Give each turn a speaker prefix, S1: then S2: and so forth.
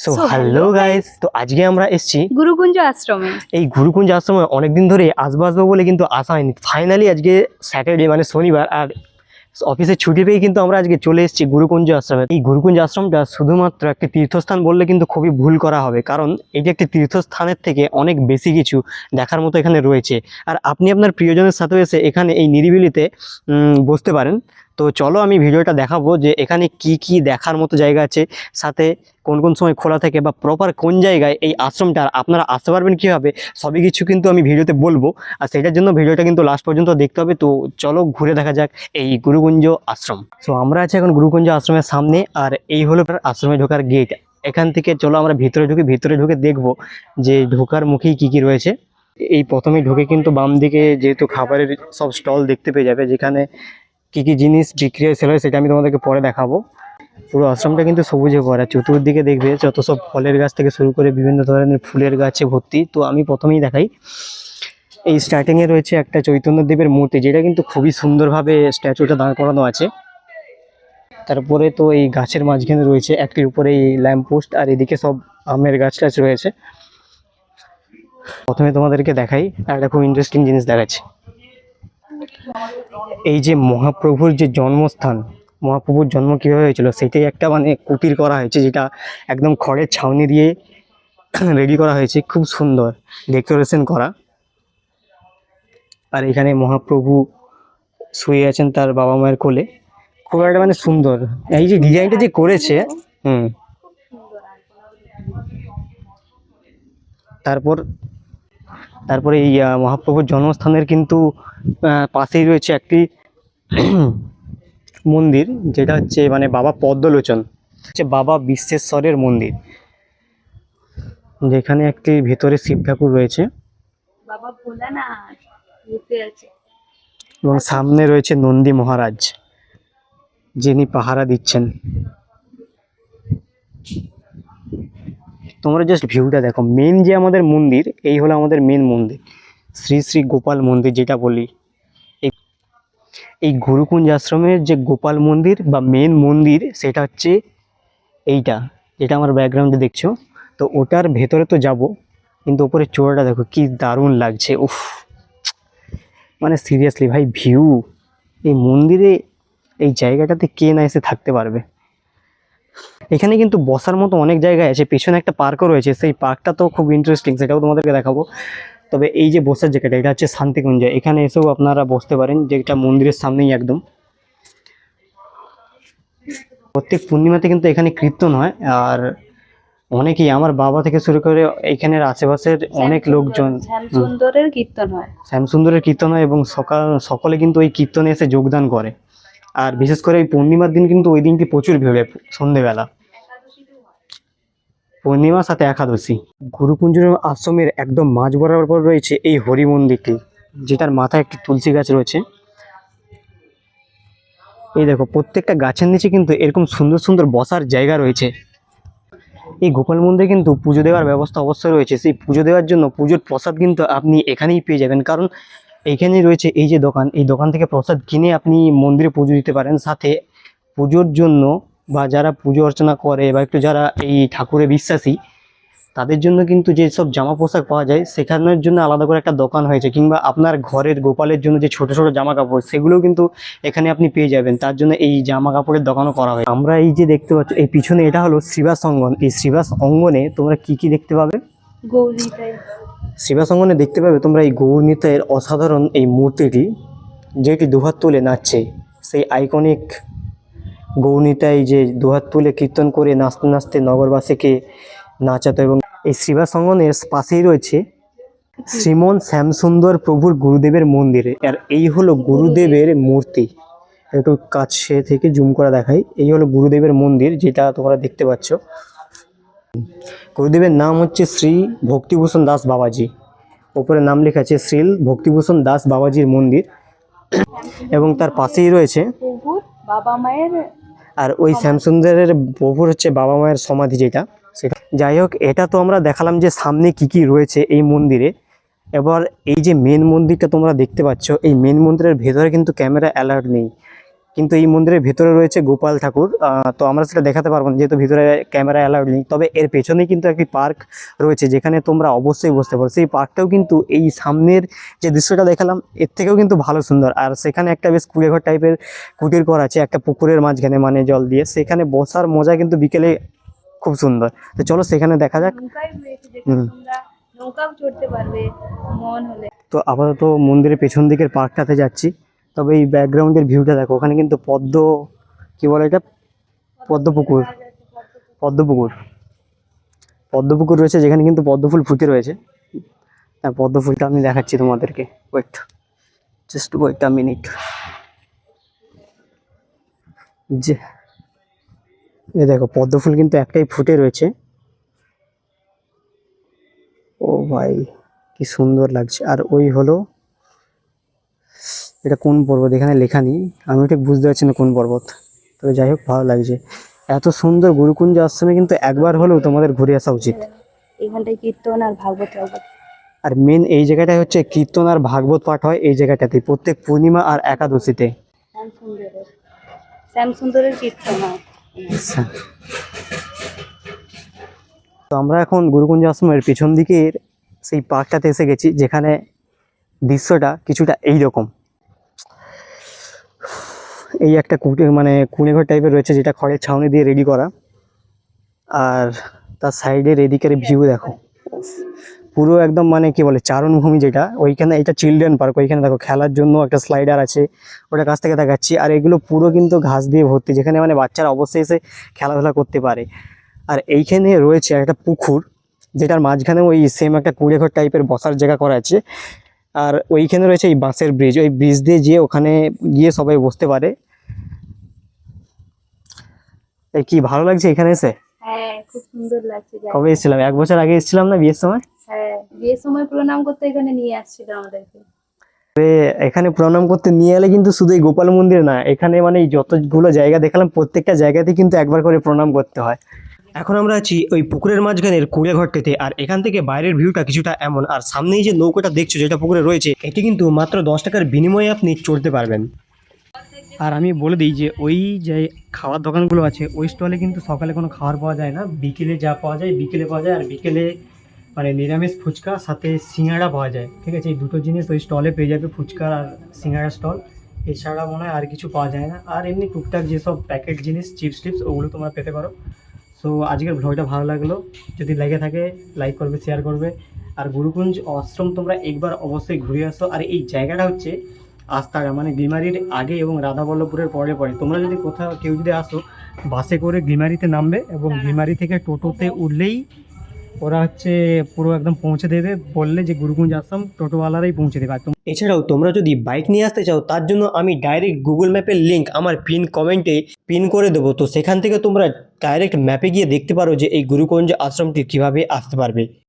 S1: So hello guys, তো আজকে আমরা এসেছি
S2: গুরুকুঞ্জ আশ্রমে।
S1: এই গুরুকুঞ্জ আশ্রমে অনেকদিন ধরে আসবো বলে কিন্তু আসা হয়নি। ফাইনালি আজকে স্যাটারডে মানে শনিবার, আর অফিসের ছুটি পেয়ে কিন্তু আমরা আজকে চলে এসেছি গুরুকুঞ্জ আশ্রমে। এই গুরুকুঞ্জ আশ্রমটা শুধুমাত্র একটি তীর্থস্থান বললে কিন্তু খুবই ভুল করা হবে, কারণ এটি একটি তীর্থস্থানের থেকে অনেক বেশি কিছু দেখার মতো এখানে রয়েছে। আর আপনি আপনার প্রিয়জনের সাথে এসে এখানে এই নিরিবিলিতে বসতে পারেন। তো চলো আমি ভিডিওটা দেখাবো যে এখানে কি কি দেখার মতো জায়গা আছে, সাথে কোন কোন সময় খোলা থাকে বা প্রপার কোন জায়গায় এই আশ্রমটা আপনারা আসতে পারবেন কীভাবে, সবই কিছু কিন্তু আমি ভিডিওতে বলবো। আর সেটার জন্য ভিডিওটা কিন্তু লাস্ট পর্যন্ত দেখতে হবে। তো চলো ঘুরে দেখা যাক এই গুরুকুঞ্জ আশ্রম। সো আমরা আছি এখন গুরুকুঞ্জ আশ্রমের সামনে, আর এই হলো আশ্রমে ঢোকার গেট। এখান থেকে চলো আমরা ভিতরে ঢুকে দেখবো যে ঢোকার মুখেই কি কি রয়েছে। এই প্রথমেই ঢুকে কিন্তু বাম দিকে যেহেতু খাবারের সব স্টল দেখতে পেয়ে যাবে, যেখানে কি কি জিনিস বিক্রি হয় সেল হয় সেটা আমি তোমাদেরকে পরে দেখাবো। পুরো আশ্রমটা কিন্তু সবুজে ভরা, চতুর্দিকে দেখবে যত সব ফলের গাছ থেকে শুরু করে বিভিন্ন ধরনের ফুলের গাছে ভর্তি। তো আমি প্রথমেই দেখাই, এই স্টার্টিংয়ে রয়েছে একটা চৈতন্যদেবের মূর্তি, যেটা কিন্তু খুবই সুন্দরভাবে স্ট্যাচুটা দাঁড় করানো আছে। তারপরে তো এই গাছের মাঝখানে রয়েছে একটির উপরে এই ল্যাম্প পোস্ট, আর এদিকে সব আমের গাছ টাছ রয়েছে। প্রথমে তোমাদেরকে দেখাই একটা খুব ইন্টারেস্টিং জিনিস দেখাচ্ছি। এই যে মহাপ্রভুর যে জন্মস্থান, মহাপ্রভুর জন্ম কীভাবে হয়েছিল সেটাই একটা মানে কুটির করা হয়েছে, যেটা একদম খড়ের ছাউনি দিয়ে রেডি করা হয়েছে, খুব সুন্দর ডেকোরেশন করা। আর এখানে মহাপ্রভু শুয়ে আছেন তার বাবা মায়ের কোলে, খুব একটা মানে সুন্দর এই যে ডিজাইনটা যে করেছে। তারপরে এই মহাপ্রভুর জন্মস্থানের কিন্তু পাশেই রয়েছে একটি মন্দির, যেটা হচ্ছে মানে বাবা পদ্মলোচন, হচ্ছে বাবা বিশ্বেশ্বরের মন্দির, যেখানে একটি ভেতরে শিব ঠাকুর রয়েছে
S2: বাবা ভোলানাথ বসে আছে,
S1: এবং সামনে রয়েছে নন্দী মহারাজ, যিনি পাহারা দিচ্ছেন। তোমরা জাস্ট ভিউটা দেখো। মেন যে আমাদের মন্দির, এই হলো আমাদের মেন মন্দির, শ্রী শ্রী গোপাল মন্দির যেটা বলি। এই গুরুকুঞ্জ আশ্রমের যে গোপাল মন্দির বা মেন মন্দির, সেটা হচ্ছে এইটা, যেটা আমার ব্যাকগ্রাউন্ডে দেখছো। তো ওটার ভেতরে তো যাব, কিন্তু ওপরে চূড়াটা দেখো কি দারুণ লাগছে। উফ, মানে সিরিয়াসলি ভাই, ভিউ এই মন্দিরে, এই জায়গাটাতে কে না এসে থাকতে পারবে। এখানে কিন্তু বসার মতো অনেক জায়গায় আছে, পেছনে একটা পার্কও রয়েছে, সেই পার্কটা তো খুব ইন্টারেস্টিং, সেটাও তোমাদেরকে দেখাবো। তবে এই যে বসার জায়গাটা, এটা হচ্ছে শান্তিকুঞ্জ, এখানে এসেও আপনারা বসতে পারেন, যেটা মন্দিরের সামনেই একদম। প্রত্যেক পূর্ণিমাতে কিন্তু এখানে কীর্তন হয়, আর অনেকেই আমার বাবা থেকে শুরু করে এখানের আশেপাশের অনেক লোকজন
S2: শ্যামসুন্দরের কীর্তন হয়,
S1: শ্যামসুন্দরের কীর্তন হয়, এবং সকলে কিন্তু ওই কীর্তনে এসে যোগদান করে। আর বিশেষ করে এই পূর্ণিমার দিন কিন্তু ওই দিনটি প্রচুর ভিড় হয়, সন্ধেবেলা, পূর্ণিমার সাথে একাদশী। গুরুকুঞ্জের আশ্রমের একদম মাঝ বরাবর রয়েছে এই হরি মন্দিরটি, যেটার মাথায় একটি তুলসী গাছ রয়েছে। এই দেখো, প্রত্যেকটা গাছের নিচে কিন্তু এরকম সুন্দর সুন্দর বসার জায়গা রয়েছে। এই গোপাল মন্দিরে কিন্তু পুজো দেওয়ার ব্যবস্থা অবশ্যই রয়েছে। সেই পুজো দেওয়ার জন্য পুজোর প্রসাদ কিন্তু আপনি এখানেই পেয়ে যাবেন, কারণ এইখানেই রয়েছে এই যে দোকান, এই দোকান থেকে প্রসাদ কিনে আপনি মন্দিরে পুজো দিতে পারেন। সাথে পুজোর জন্য বা যারা পুজো অর্চনা করে বা একটু যারা এই ঠাকুরে বিশ্বাসী, তাদের জন্য কিন্তু যেসব জামা পোশাক পাওয়া যায় সেখানের জন্য আলাদা করে একটা দোকান হয়েছে, কিংবা আপনার ঘরের গোপালের জন্য যে ছোট ছোট জামা কাপড়, সেগুলোও কিন্তু এখানে আপনি পেয়ে যাবেন। তার জন্য এই জামা কাপড়ের দোকানও করা হয়। আমরা এই যে দেখতে পাচ্ছি এই পিছনে, এটা হলো শ্রীবাস অঙ্গন। এই শ্রীবাস অঙ্গনে তোমরা কি কি দেখতে পাবে?
S2: গৌরীটাই
S1: শ্রীবাস অঙ্গনে দেখতে পাবে তোমরা এই গৌরনীতায়ের অসাধারণ এই মূর্তিটি, যেটি দুহাত তুলে নাচছে, সেই আইকনিক গৌরনীতায় যে দুহাত তুলে কীর্তন করে নাচতে নাচতে নগরবাসীকে নাচাতো। এবং এই শ্রীবাস অঙ্গনের পাশেই রয়েছে শ্রীমন শ্যামসুন্দর প্রভুর গুরুদেবের মন্দির। আর এই হলো গুরুদেবের মূর্তি, একটু কাছে থেকে জুম করে দেখাই। এই হলো গুরুদেবের মন্দির, যেটা তোমরা দেখতে পাচ্ছ। গুরুদেবের নাম হচ্ছে শ্রী ভক্তিভূষণ দাস বাবাজি, ওপরে নাম লেখা আছে শ্রী ভক্তিভূষণ দাস বাবাজির মন্দির। এবং তার পাশেই রয়েছে
S2: প্রভুর বাবা মায়ের,
S1: আর ওই শ্যামসুন্দরের প্রভুর হচ্ছে বাবা মায়ের সমাধি, যেটা সেটা। যাই হোক, এটা তো আমরা দেখালাম যে সামনে কি কি রয়েছে এই মন্দিরে। এবার এই যে মেন মন্দিরটা তোমরা দেখতে পাচ্ছ, এই মেন মন্দিরের ভেতরে কিন্তু ক্যামেরা অ্যালার্ট নেই, কিন্তু এই মন্দিরের ভেতরে রয়েছে গোপাল ঠাকুর। তো আমরা সেটা দেখাতে পারবো না যেহেতু ভিতরে ক্যামেরা অ্যালাউড নেই। তবে এর পেছনেই কিন্তু একটি পার্ক রয়েছে যেখানে তোমরা অবশ্যই বসতে পারো। সেই পার্কটাও কিন্তু এই সামনের যে দৃশ্যটা দেখালাম এর থেকেও কিন্তু ভালো সুন্দর। আর সেখানে একটা বেশ কুড়েঘর টাইপের কুটির ঘর আছে একটা পুকুরের মাঝখানে, মানে জল দিয়ে, সেখানে বসার মজা কিন্তু বিকেলে খুব সুন্দর। তো চলো সেখানে দেখা যাক।
S2: নৌকায় রয়েছে যেখানে তোমরা নৌকাও চড়তে পারবে মন হলে।
S1: তো আপাতত মন্দিরের পেছন দিকের পার্কটাতে যাচ্ছি। তবে এই ব্যাকগ্রাউন্ডের ভিউটা দেখো, ওখানে কিন্তু কি বলে এটা, পদ্মপুকুর পদ্মপুকুর পদ্মপুকুর রয়েছে যেখানে কিন্তু পদ্মফুল ফুটে রয়েছে। হ্যাঁ, পদ্মফুলটা আমি দেখাচ্ছি তোমাদেরকে, ওয়েট আ মিনিট। যে এ দেখো পদ্মফুল কিন্তু একটাই ফুটে রয়েছে। ও ভাই কি সুন্দর লাগছে। আর ওই হলো, এটা কোন পর্বত এখানে লেখা নেই, আমি ঠিক বুঝতে পারছি না কোন পর্বত। তবে যাই হোক ভালো লাগছে। এত সুন্দর গুরুকুঞ্জ আশ্রমে কিন্তু একবার হলেও তোমাদের ঘুরে আসা উচিত।
S2: এখানটায় কীর্তন আর ভাগবত হবে।
S1: আর মেন এই জায়গাটায় হচ্ছে কীর্তন আর ভাগবত পাঠ হয় এই জায়গাটাতে প্রত্যেক পূর্ণিমা আর একাদশীতে।
S2: শ্যামসুন্দরের কীর্তন হয়।
S1: আচ্ছা, তো আমরা এখন গুরুকুঞ্জ আশ্রমের পিছন দিকের সেই পার্কটাতে এসে গেছি যেখানে দৃশ্যটা কিছুটা এইরকম। এই একটা কুঁড়েঘর টাইপের রয়েছে যেটা খড়ের ছাউনি দিয়ে রেডি করা। আর তার সাইডের এদিকের ভিউ দেখো, পুরো একদম মানে কি বলে চারণভূমি যেটা, ওইখানে এটা চিলড্রেন পার্ক। ওইখানে দেখো খেলার জন্য একটা স্লাইডার আছে, ওটা কাছ থেকে দেখাচ্ছি। আর এগুলো পুরো কিন্তু ঘাস দিয়ে ভর্তি, যেখানে মানে বাচ্চারা অবশ্যই এসে খেলাধুলা করতে পারে। আর এইখানে রয়েছে একটা পুকুর যেটার মাঝখানে ওই সেম একটা কুঁড়েঘর টাইপের বসার জায়গা করা আছে। আর ওইখানে রয়েছে এই বাঁশের ব্রিজ, ওই ব্রিজ দিয়ে গিয়ে ওখানে গিয়ে সবাই বসতে পারে। এই কি ভালো লাগছে এখানে এসে।
S2: হ্যাঁ, খুব সুন্দর লাগছে জায়গাটা।
S1: কবে এসেছিলাম? 1 বছর আগে এসেছিলাম না বিয়ের সময়।
S2: হ্যাঁ, বিয়ের সময় প্রণাম করতে এখানে নিয়ে আসছিল আমাদেরকে।
S1: এখানে প্রণাম করতে নিয়ে এলে কিন্তু শুধু এই গোপাল মন্দির না, এখানে মানে এই যতগুলো জায়গা দেখালাম প্রত্যেকটা জায়গাতে কিন্তু একবার করে প্রণাম করতে হয়। এখন আমরা আছি ওই পুকুরের মাঝখানের কুঁড়েঘরটিতে। আর এখান থেকে বাইরের ভিউটা কিছুটা এমন। আর সামনেই যে নৌকাটা দেখছো যেটা পুকুরে রয়েছে, এটি কিন্তু মাত্র 10 টাকার বিনিময়ে আপনি চড়তে পারবেন। আর আমি বলে দিই যে ওই যে খাওয়ার দোকানগুলো আছে ওই স্টলে কিন্তু সকালে কোনো খাবার পাওয়া যায় না, বিকেলে যা পাওয়া যায় বিকেলে পাওয়া যায়। আর বিকেলে মানে নিরামিষ ফুচকা সাথে সিঙ্গাড়া পাওয়া যায়, ঠিক আছে? এই দুটো জিনিস ওই স্টলে পেয়ে যাবে, ফুচকা আর সিঙ্গাড়া স্টল। এছাড়া মনে হয় আর কিছু পাওয়া যায় না। আর এমনি টুকটাক যেসব প্যাকেট জিনিস চিপস টিপস ওগুলো তোমরা পেতে পারো। সো আজকের ব্লগটা ভালো লাগলো, যদি লেগে থাকে লাইক করবে, শেয়ার করবে। আর গুরুকুঞ্জ আশ্রম তোমরা একবার অবশ্যই ঘুরে আসো। আর এই জায়গাটা হচ্ছে আস্তারা, মানে গ্লিমারির আগে এবং রাধাবল্লভপুরের পরে পরে। তোমরা যদি কেউ যদি আসো বাসে করে গ্লিমারিতে নামবে এবং গ্লিমারি থেকে টোটোতে উঠলেই ওরা হচ্ছে পুরো একদম পৌঁছে দেবে। বললে যে গুরুকুঞ্জ আশ্রম, টোটোওয়ালারাই পৌঁছে দেবে। আর এছাড়াও তোমরা যদি বাইক নিয়ে আসতে চাও তার জন্য আমি ডাইরেক্ট গুগল ম্যাপের লিঙ্ক আমার পিন কমেন্টে পিন করে দেবো। তো সেখান থেকে তোমরা ডাইরেক্ট ম্যাপে গিয়ে দেখতে পারো যে এই গুরুকুঞ্জ আশ্রমটি কীভাবে আসতে পারবে।